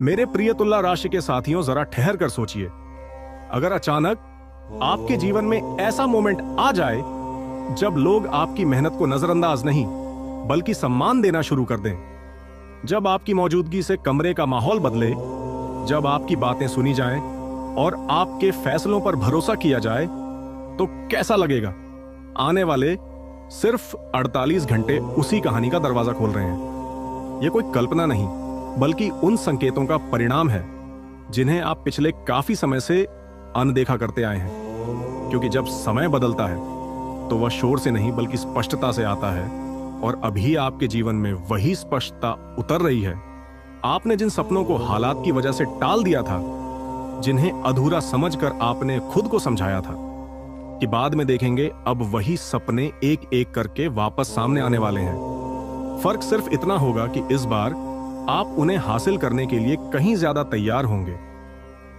मेरे प्रिय तुला राशि के साथियों, जरा ठहर कर सोचिए। अगर अचानक आपके जीवन में ऐसा मोमेंट आ जाए जब लोग आपकी मेहनत को नजरअंदाज नहीं बल्कि सम्मान देना शुरू कर दें, जब आपकी मौजूदगी से कमरे का माहौल बदले, जब आपकी बातें सुनी जाएं और आपके फैसलों पर भरोसा किया जाए, तो कैसा लगेगा? आने वाले सिर्फ 48 घंटे उसी कहानी का दरवाजा खोल रहे हैं। यह कोई कल्पना नहीं बल्कि उन संकेतों का परिणाम है जिन्हें आप पिछले काफी समय से अनदेखा करते आए हैं। क्योंकि जब समय बदलता है तो वह शोर से नहीं बल्कि स्पष्टता से आता है, और अभी आपके जीवन में वही स्पष्टता उतर रही है। आपने जिन सपनों को हालात की वजह से टाल दिया था, जिन्हें अधूरा समझकर आपने खुद को समझाया था कि बाद में देखेंगे, अब वही सपने एक एक करके वापस सामने आने वाले हैं। फर्क सिर्फ इतना होगा कि इस बार आप उन्हें हासिल करने के लिए कहीं ज्यादा तैयार होंगे।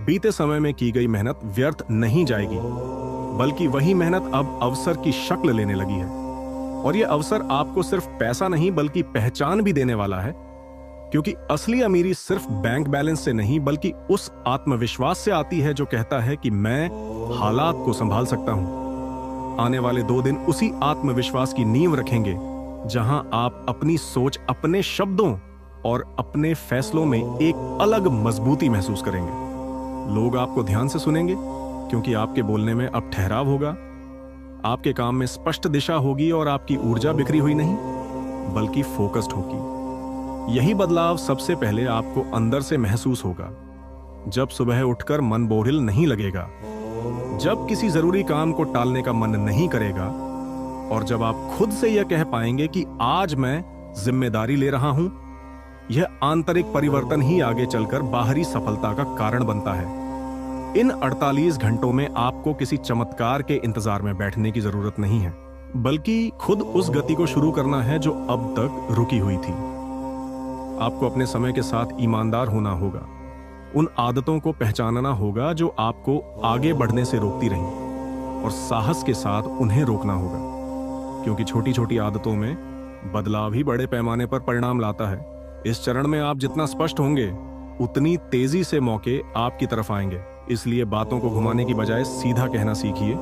बीते समय में की गई मेहनत व्यर्थ नहीं जाएगी, बल्कि वही मेहनत अब अवसर की शक्ल लेने लगी है। और यह अवसर आपको सिर्फ पैसा नहीं बल्कि पहचान भी देने वाला है, क्योंकि असली अमीरी सिर्फ बैंक बैलेंस से नहीं बल्कि उस आत्मविश्वास से आती है जो कहता है कि मैं हालात को संभाल सकता हूं। आने वाले 2 दिन उसी आत्मविश्वास की नींव रखेंगे, जहां आप अपनी सोच, अपने शब्दों और अपने फैसलों में एक अलग मजबूती महसूस करेंगे। लोग आपको ध्यान से सुनेंगे क्योंकि आपके बोलने में अब ठहराव होगा। आपके काम में स्पष्ट दिशा होगी और आपकी ऊर्जा बिखरी हुई नहीं बल्कि फोकस्ड होगी। यही बदलाव सबसे पहले आपको अंदर से महसूस होगा, जब सुबह उठकर मन बोरिल नहीं लगेगा, जब किसी जरूरी काम को टालने का मन नहीं करेगा, और जब आप खुद से यह कह पाएंगे कि आज मैं जिम्मेदारी ले रहा हूं। यह आंतरिक परिवर्तन ही आगे चलकर बाहरी सफलता का कारण बनता है। इन 48 घंटों में आपको किसी चमत्कार के इंतजार में बैठने की जरूरत नहीं है, बल्कि खुद उस गति को शुरू करना है जो अब तक रुकी हुई थी। आपको अपने समय के साथ ईमानदार होना होगा, उन आदतों को पहचानना होगा जो आपको आगे बढ़ने से रोकती रहीं, और साहस के साथ उन्हें रोकना होगा, क्योंकि छोटी छोटी आदतों में बदलाव ही बड़े पैमाने पर परिणाम लाता है। इस चरण में आप जितना स्पष्ट होंगे, उतनी तेजी से मौके आपकी तरफ आएंगे। इसलिए बातों को घुमाने की बजाय सीधा कहना सीखिए,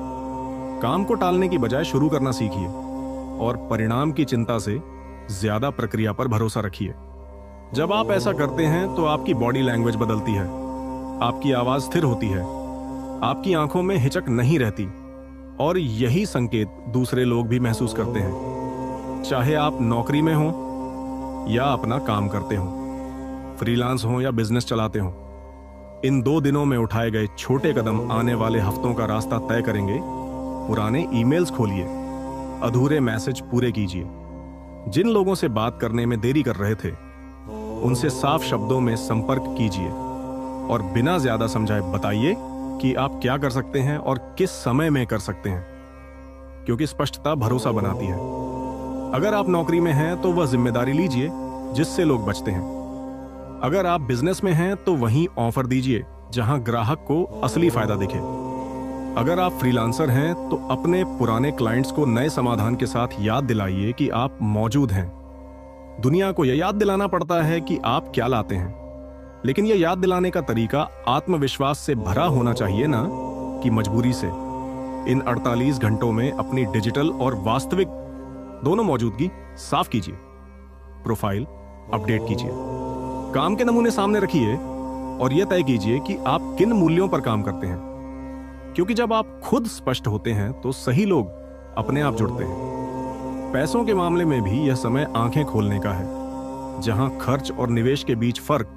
काम को टालने की बजाय शुरू करना सीखिए, और परिणाम की चिंता से ज्यादा प्रक्रिया पर भरोसा रखिए। जब आप ऐसा करते हैं तो आपकी बॉडी लैंग्वेज बदलती है, आपकी आवाज स्थिर होती है, आपकी आंखों में हिचक नहीं रहती, और यही संकेत दूसरे लोग भी महसूस करते हैं। चाहे आप नौकरी में हो या अपना काम करते हो, फ्रीलांस हो या बिजनेस चलाते हो, इन 2 दिनों में उठाए गए छोटे कदम आने वाले हफ्तों का रास्ता तय करेंगे। पुराने ईमेल्स खोलिए, अधूरे मैसेज पूरे कीजिए, जिन लोगों से बात करने में देरी कर रहे थे उनसे साफ शब्दों में संपर्क कीजिए, और बिना ज्यादा समझाए बताइए कि आप क्या कर सकते हैं और किस समय में कर सकते हैं, क्योंकि स्पष्टता भरोसा बनाती है। अगर आप नौकरी में हैं तो वह जिम्मेदारी लीजिए जिससे लोग बचते हैं। अगर आप बिजनेस में हैं तो वहीं ऑफर दीजिए जहां ग्राहक को असली फायदा दिखे। अगर आप फ्रीलांसर हैं तो अपने पुराने क्लाइंट्स को नए समाधान के साथ याद दिलाइए कि आप मौजूद हैं। दुनिया को यह याद दिलाना पड़ता है कि आप क्या लाते हैं, लेकिन यह याद दिलाने का तरीका आत्मविश्वास से भरा होना चाहिए, ना कि मजबूरी से। इन 48 घंटों में अपनी डिजिटल और वास्तविक दोनों मौजूदगी साफ कीजिए, प्रोफाइल अपडेट कीजिए, काम के नमूने सामने रखिए, और यह तय कीजिए कि आप किन मूल्यों पर काम करते हैं। क्योंकि जब आप खुद स्पष्ट होते हैं तो सही लोग अपने आप जुड़ते हैं। पैसों के मामले में भी यह समय आंखें खोलने का है, जहां खर्च और निवेश के बीच फर्क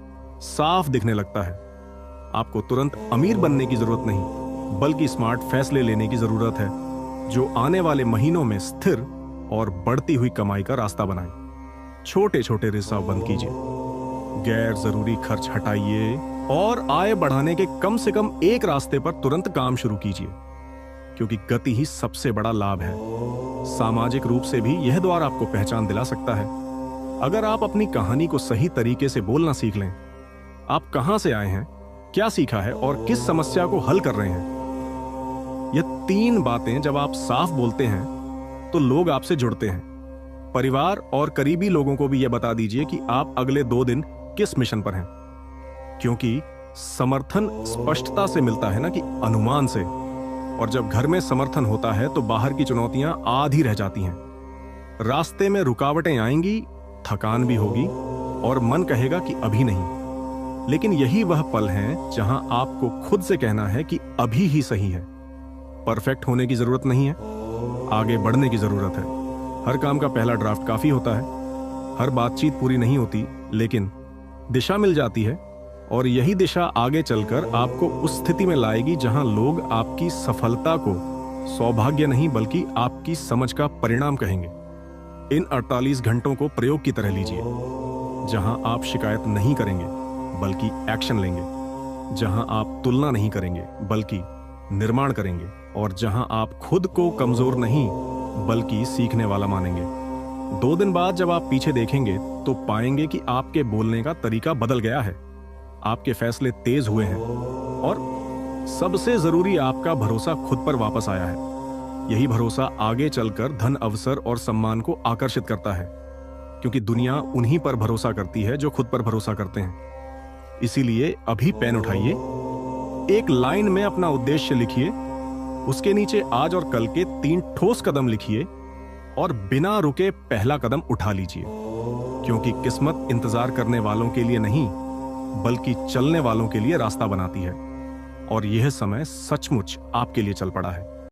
साफ दिखने लगता है। आपको तुरंत अमीर बनने की जरूरत नहीं, बल्कि स्मार्ट फैसले लेने की जरूरत है जो आने वाले महीनों में स्थिर और बढ़ती हुई कमाई का रास्ता बनाए। छोटे छोटे रिसाव बंद कीजिए, गैर जरूरी खर्च हटाइए, और आय बढ़ाने के कम से कम एक रास्ते पर तुरंत काम शुरू कीजिए, क्योंकि गति ही सबसे बड़ा लाभ है। सामाजिक रूप से भी यह द्वार आपको पहचान दिला सकता है। अगर आप अपनी कहानी को सही तरीके से बोलना सीख लें, आप कहां से आए हैं, क्या सीखा है और किस समस्या को हल कर रहे हैं, यह 3 बातें जब आप साफ बोलते हैं तो लोग आपसे जुड़ते हैं। परिवार और करीबी लोगों को भी यह बता दीजिए कि आप अगले 2 दिन किस मिशन पर हैं। क्योंकि समर्थन स्पष्टता से मिलता है ना कि अनुमान से। और जब घर में समर्थन होता है तो बाहर की चुनौतियां आधी रह जाती हैं। रास्ते में रुकावटें आएंगी, थकान भी होगी और मन कहेगा कि अभी नहीं। लेकिन यही वह पल है जहां आपको खुद से कहना है कि अभी ही सही है। परफेक्ट होने की जरूरत नहीं है, आगे बढ़ने की जरूरत है। हर काम का पहला ड्राफ्ट काफी होता है, हर बातचीत पूरी नहीं होती, लेकिन दिशा मिल जाती है। और यही दिशा आगे चलकर आपको उस स्थिति में लाएगी जहां लोग आपकी सफलता को सौभाग्य नहीं बल्कि आपकी समझ का परिणाम कहेंगे। इन 48 घंटों को प्रयोग की तरह लीजिए, जहां आप शिकायत नहीं करेंगे बल्कि एक्शन लेंगे, जहां आप तुलना नहीं करेंगे बल्कि निर्माण करेंगे, और जहां आप खुद को कमजोर नहीं बल्कि सीखने वाला मानेंगे। 2 दिन बाद जब आप पीछे देखेंगे तो पाएंगे कि आपके बोलने का तरीका बदल गया है, आपके फैसले तेज हुए हैं और सबसे जरूरी आपका भरोसा खुद पर वापस आया है। यही भरोसा आगे चलकर धन, अवसर और सम्मान को आकर्षित करता है, क्योंकि दुनिया उन्हीं पर भरोसा करती है जो खुद पर भरोसा करते हैं। इसीलिए अभी पेन उठाइए, एक लाइन में अपना उद्देश्य लिखिए, उसके नीचे आज और कल के 3 ठोस कदम लिखिए और बिना रुके पहला कदम उठा लीजिए, क्योंकि किस्मत इंतजार करने वालों के लिए नहीं बल्कि चलने वालों के लिए रास्ता बनाती है। और यह समय सचमुच आपके लिए चल पड़ा है।